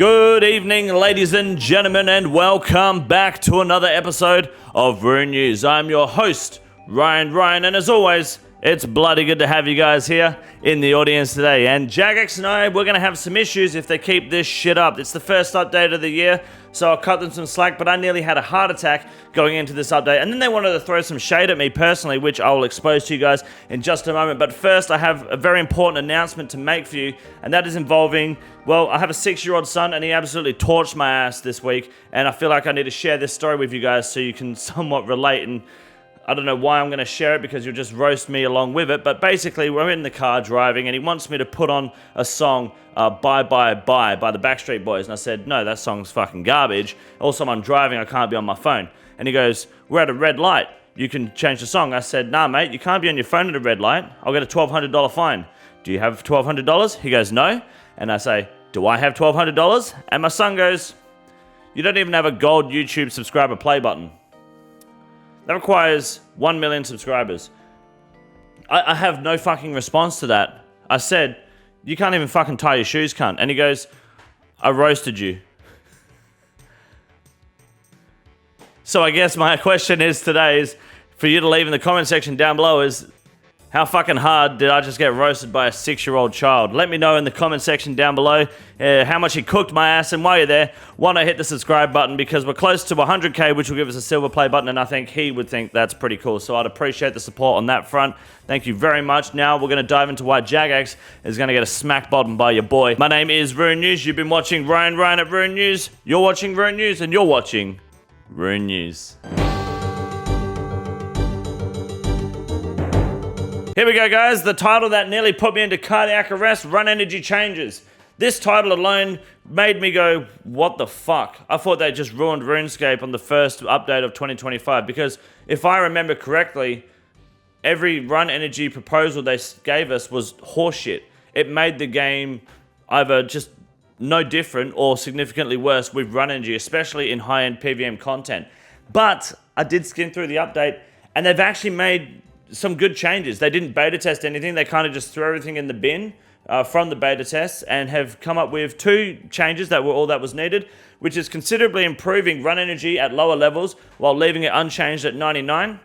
Good evening, ladies and gentlemen, and welcome back to another episode of Rune News. I'm your host, Ryan, and as always, it's bloody good to have you guys here in the audience today. And Jagex and I, we're going to have some issues if they keep this shit up. It's the first update of the year, so I'll cut them some slack, but I nearly had a heart attack going into this update. And then they wanted to throw some shade at me personally, which I will expose to you guys in just a moment. But first, I have a very important announcement to make for you, and that is involving, well, I have a 6-year-old son, and he absolutely torched my ass this week, and I feel like I need to share this story with you guys so you can somewhat relate. And I don't know why I'm going to share it, because you'll just roast me along with it. But basically, we're in the car driving, and he wants me to put on a song, Bye Bye Bye by the Backstreet Boys. And I said, no, that song's fucking garbage. Also, I'm driving, I can't be on my phone. And he goes, we're at a red light. You can change the song. I said, nah, mate, you can't be on your phone at a red light. I'll get a $1,200 fine. Do you have $1,200? He goes, no. And I say, do I have $1,200? And my son goes, you don't even have a gold YouTube subscriber play button. That requires 1 million subscribers. I have no fucking response to that. I said, you can't even fucking tie your shoes, cunt. And he goes, I roasted you. So I guess my question is today is for you to leave in the comment section down below is, how fucking hard did I just get roasted by a 6-year-old child? Let me know in the comment section down below how much he cooked my ass. And while you're there, why not hit the subscribe button, because we're close to 100k, which will give us a silver play button, and I think he would think that's pretty cool. So I'd appreciate the support on that front. Thank you very much. Now we're going to dive into why Jagex is going to get a smack bottom by your boy. My name is Rune News. You've been watching Ryan at Rune News. You're watching Rune News, and you're watching Rune News. Here we go, guys. The title that nearly put me into cardiac arrest, Run Energy Changes. This title alone made me go, what the fuck? I thought they just ruined RuneScape on the first update of 2025, because if I remember correctly, every Run Energy proposal they gave us was horseshit. It made the game either just no different or significantly worse with Run Energy, especially in high-end PVM content. But I did skim through the update, and they've actually made some good changes. They didn't beta test anything. They kind of just threw everything in the bin from the beta tests and have come up with 2 changes that were all that was needed, which is considerably improving run energy at lower levels while leaving it unchanged at 99.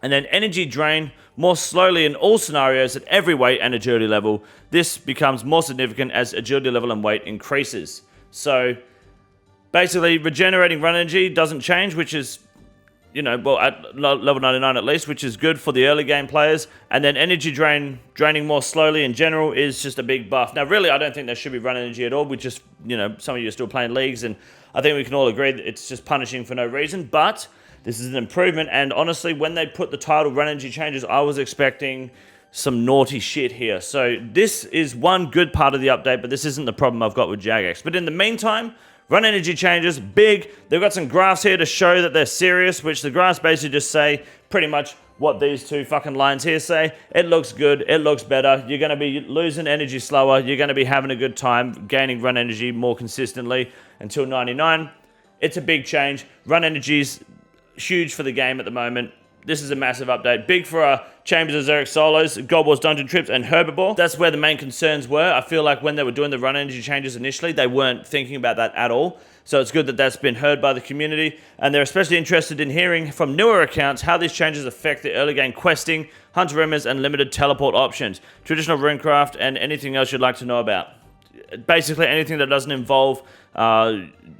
And then energy drain more slowly in all scenarios at every weight and agility level. This becomes more significant as agility level and weight increases. So basically, regenerating run energy doesn't change, which is, you know, well, at level 99 at least, which is good for the early game players. And then energy draining more slowly in general is just a big buff. Now, really, I don't think there should be run energy at all. We just, you know, some of you are still playing leagues, and I think we can all agree that it's just punishing for no reason. But this is an improvement, and honestly, when they put the title Run Energy Changes, I was expecting some naughty shit here. So this is one good part of the update, but this isn't the problem I've got with Jagex. But in the meantime, Run Energy Changes, big. They've got some graphs here to show that they're serious, which the graphs basically just say pretty much what these 2 fucking lines here say. It looks good. It looks better. You're going to be losing energy slower. You're going to be having a good time gaining run energy more consistently until 99. It's a big change. Run energy's huge for the game at the moment. This is a massive update. Big for Chambers of Xeric Solos, Gold Wars Dungeon Trips, and Herbivore. That's where the main concerns were. I feel like when they were doing the run energy changes initially, they weren't thinking about that at all. So it's good that that's been heard by the community. And they're especially interested in hearing from newer accounts how these changes affect the early game questing, hunter rumors, and limited teleport options, traditional runecraft, and anything else you'd like to know about. Basically anything that doesn't involve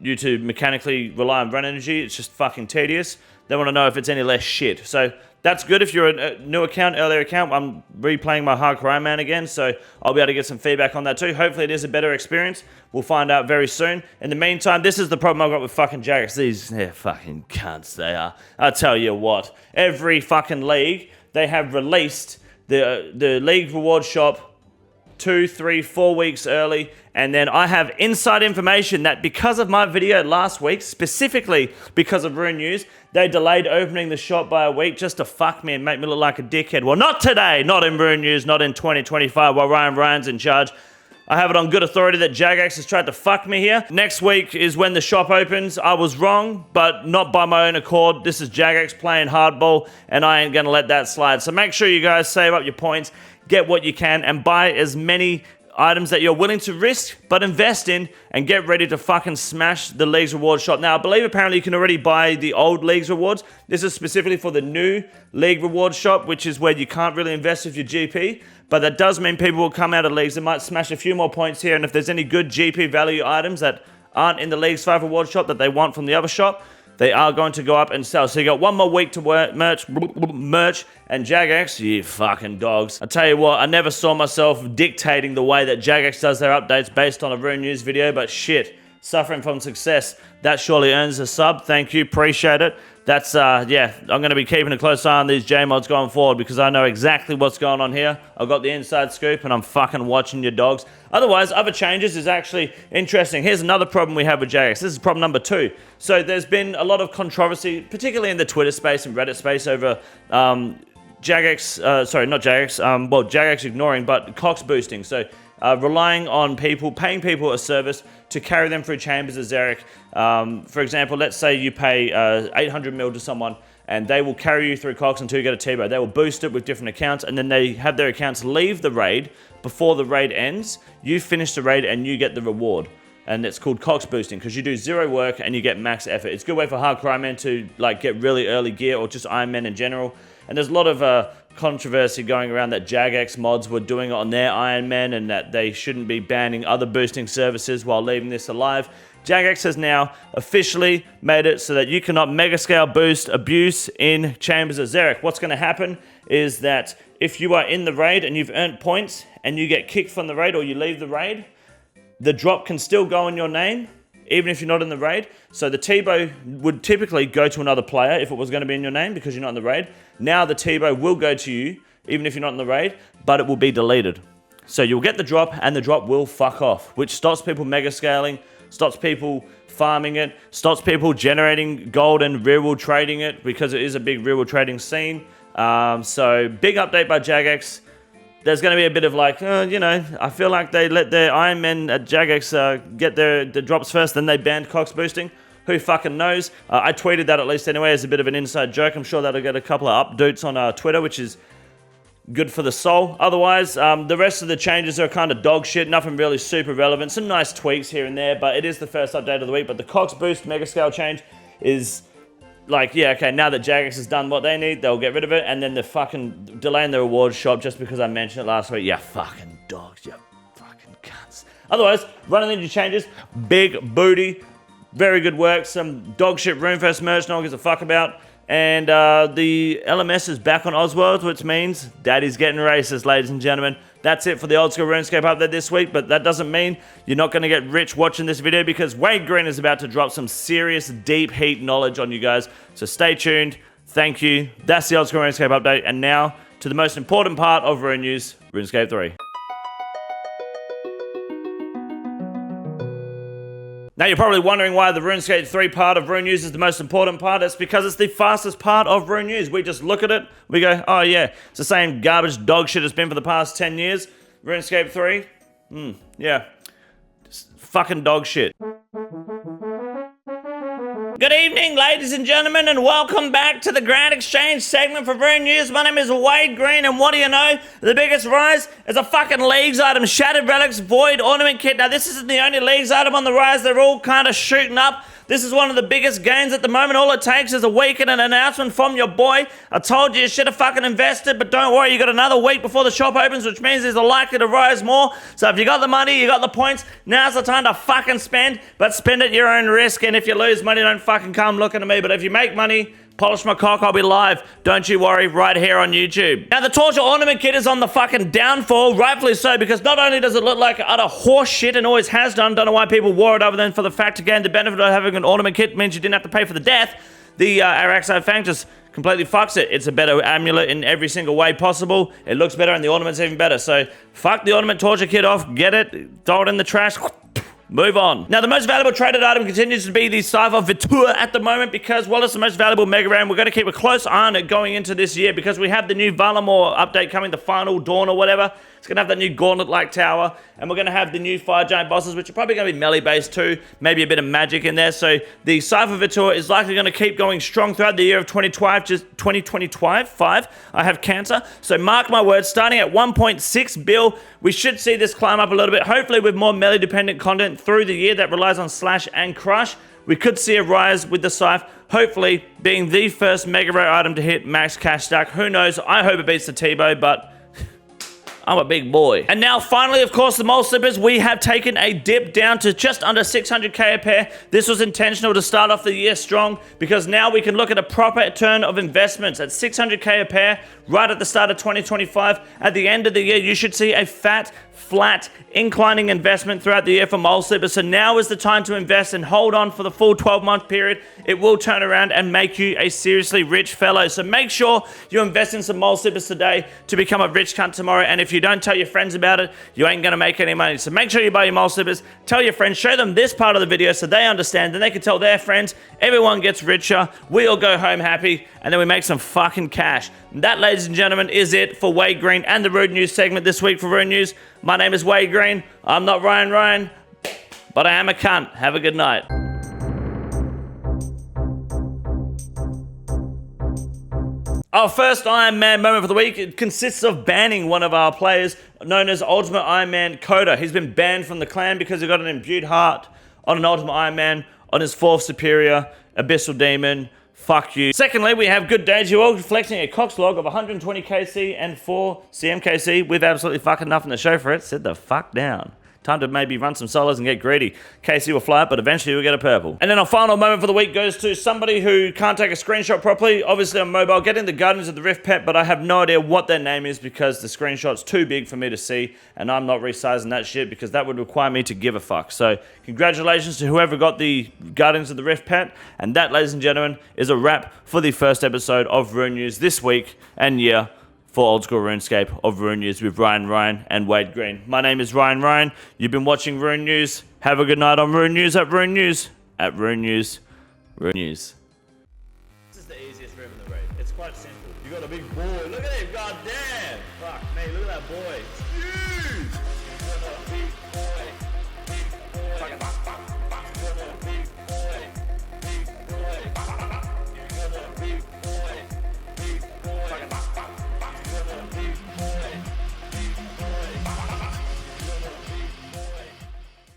you to mechanically rely on run energy. It's just fucking tedious. They want to know if it's any less shit. So that's good if you're a new account, earlier account. I'm replaying my Hardcore Ironman again, so I'll be able to get some feedback on that too. Hopefully it is a better experience. We'll find out very soon. In the meantime, this is the problem I've got with fucking Jagex. They're fucking cunts, they are. I'll tell you what. Every fucking league, they have released the league reward shop 2, 3, 4 weeks early, and then I have inside information that because of my video last week, specifically because of Rune News, they delayed opening the shop by a week just to fuck me and make me look like a dickhead. Well, not today, not in Rune News, not in 2025 while Ryan's in charge. I have it on good authority that Jagex has tried to fuck me here. Next week is when the shop opens. I was wrong, but not by my own accord. This is Jagex playing hardball, and I ain't gonna let that slide. So make sure you guys save up your points, get what you can, and buy as many items that you're willing to risk but invest in and get ready to fucking smash the Leagues Reward shop. Now, I believe apparently you can already buy the old Leagues Rewards. This is specifically for the new League Reward shop, which is where you can't really invest with your GP. But that does mean people will come out of leagues and might smash a few more points here. And if there's any good GP value items that aren't in the Leagues 5 Reward shop that they want from the other shop, they are going to go up and sell. So you got one more week to work, merch, and Jagex, you fucking dogs. I tell you what, I never saw myself dictating the way that Jagex does their updates based on a Rune News video, but shit, suffering from success, that surely earns a sub. Thank you, appreciate it. That's, yeah, I'm going to be keeping a close eye on these J-mods going forward because I know exactly what's going on here. I've got the inside scoop and I'm fucking watching your dogs. Otherwise, other changes is actually interesting. Here's another problem we have with Jagex. This is problem number 2. So there's been a lot of controversy, particularly in the Twitter space and Reddit space over Jagex, sorry, not Jagex, well, Jagex ignoring, but Cox boosting. So relying on people, paying people a service to carry them through chambers of Xeric. For example, let's say you pay 800 mil to someone and they will carry you through Cox until you get a T-Bow. They will boost it with different accounts and then they have their accounts leave the raid before the raid ends. You finish the raid and you get the reward. And it's called Cox boosting because you do 0 work and you get max effort. It's a good way for hardcore Ironmen to like get really early gear or just Ironmen in general. And there's a lot of controversy going around that Jagex mods were doing it on their Ironmen and that they shouldn't be banning other boosting services while leaving this alive. Jagex has now officially made it so that you cannot mega scale boost abuse in Chambers of Xeric. What's going to happen is that if you are in the raid and you've earned points and you get kicked from the raid or you leave the raid, the drop can still go in your name even if you're not in the raid. So the T-Bow would typically go to another player if it was going to be in your name because you're not in the raid. Now the T-Bow will go to you even if you're not in the raid, but it will be deleted. So you'll get the drop and the drop will fuck off, which stops people mega scaling, stops people farming it, stops people generating gold and real-world trading it because it is a big real-world trading scene. So big update by Jagex. There's going to be a bit of like, you know, I feel like they let their Ironmen at Jagex get the drops first, then they banned Cox boosting. Who fucking knows? I tweeted that at least anyway as a bit of an inside joke. I'm sure that'll get a couple of updates on Twitter, which is good for the soul. Otherwise, the rest of the changes are kind of dog shit. Nothing really super relevant. Some nice tweaks here and there, but it is the first update of the week. But the Cox boost mega scale change is like, yeah, okay, now that Jagex has done what they need, they'll get rid of it, and then they're fucking delaying the reward shop just because I mentioned it last week. Yeah, fucking dogs, you fucking cunts. Otherwise, running into changes, big booty, very good work, some dog shit RuneFest merch no one gives a fuck about, and the LMS is back on Oswald, which means Daddy's getting racist, ladies and gentlemen. That's it for the Oldschool Runescape update this week, but that doesn't mean you're not going to get rich watching this video because Wade Green is about to drop some serious deep heat knowledge on you guys. So stay tuned. Thank you. That's the Oldschool Runescape update. And now to the most important part of Rune News, RuneScape 3. Now you're probably wondering why the RuneScape 3 part of Rune News is the most important part. It's because it's the fastest part of Rune News. We just look at it, we go, oh yeah, it's the same garbage dog shit it's been for the past 10 years. RuneScape 3, yeah, just fucking dog shit. Good evening, ladies and gentlemen, and welcome back to the Grand Exchange segment for Rune News. My name is Wade Green, and what do you know? The biggest rise is a fucking Leagues item, Shattered Relics Void Ornament Kit. Now, this isn't the only Leagues item on the rise. They're all kind of shooting up. This is one of the biggest gains at the moment. All it takes is a week and an announcement from your boy. I told you should have fucking invested, but don't worry, you got another week before the shop opens, which means there's likely to rise more. So if you got the money, you got the points, now's the time to fucking spend, but spend at your own risk. And if you lose money, don't fucking come looking at me. But if you make money, polish my cock, I'll be live. Don't you worry, right here on YouTube. Now, the Torture Ornament Kit is on the fucking downfall, rightfully so, because not only does it look like utter horse shit and always has done, don't know why people wore it other than for the fact, again, the benefit of having an ornament kit means you didn't have to pay for the death. The Araxite Fang just completely fucks it. It's a better amulet in every single way possible. It looks better and the ornament's even better. So, fuck the Ornament Torture Kit off, get it, throw it in the trash, move on. Now, the most valuable traded item continues to be the Cypher Vitur at the moment because, well, it's the most valuable Mega Ram. We're going to keep a close eye on it going into this year because we have the new Valamor update coming, the final dawn or whatever. It's It's going to have that new gauntlet-like tower, and we're going to have the new fire giant bosses, which are probably going to be melee-based too, maybe a bit of magic in there. So the Cypher Vitor is likely going to keep going strong throughout the year of 2025. Just 2025, I have cancer. So mark my words, starting at 1.6 bill, we should see this climb up a little bit, hopefully with more melee-dependent content through the year that relies on slash and crush. We could see a rise with the Scythe, hopefully being the first mega rare item to hit max cash stack. Who knows? I hope it beats the T-Bow, but I'm a big boy. And now finally, of course, the mole slippers, we have taken a dip down to just under 600k a pair. This was intentional to start off the year strong because now we can look at a proper turn of investments at 600k a pair right at the start of 2025. At the end of the year, you should see a fat, flat, inclining investment throughout the year for mole slippers. So now is the time to invest and hold on for the full 12-month period. It will turn around and make you a seriously rich fellow. So make sure you invest in some mole slippers today to become a rich cunt tomorrow. And if you don't tell your friends about it, you ain't gonna make any money. So make sure you buy your mole slippers, tell your friends, show them this part of the video so they understand, and they can tell their friends. Everyone gets richer, we all go home happy, and then we make some fucking cash. And that, ladies and gentlemen, is it for Wade Green and the Rude News segment this week for Rude News. My name is Wade Green. I'm not Ryan, but I am a cunt. Have a good night. Our first Ironman moment for the week, it consists of banning one of our players known as Ultimate Ironman Coda. He's been banned from the clan because he got an imbued heart on an Ultimate Ironman on his 4th superior, Abyssal Demon. Fuck you. Secondly, we have Good Day Duel flexing a Cox log of 120 KC and 4 CMKC with absolutely fucking nothing to show for it. Sit the fuck down. Time to maybe run some solos and get greedy. KC will fly up, but eventually we'll get a purple. And then our final moment for the week goes to somebody who can't take a screenshot properly, obviously on mobile, getting the Guardians of the Rift pet, but I have no idea what their name is because the screenshot's too big for me to see, and I'm not resizing that shit because that would require me to give a fuck. So congratulations to whoever got the Guardians of the Rift pet, and that, ladies and gentlemen, is a wrap for the first episode of Rune News this week and year for Oldschool Runescape of Rune News with Ryan and Wade Green. My name is Ryan. You've been watching Rune News. Have a good night on Rune News at Rune News. At Rune News. Rune News. This is the easiest room in the raid. It's quite simple. You got a big boy. Look at him. God damn. Fuck me. Look at that boy.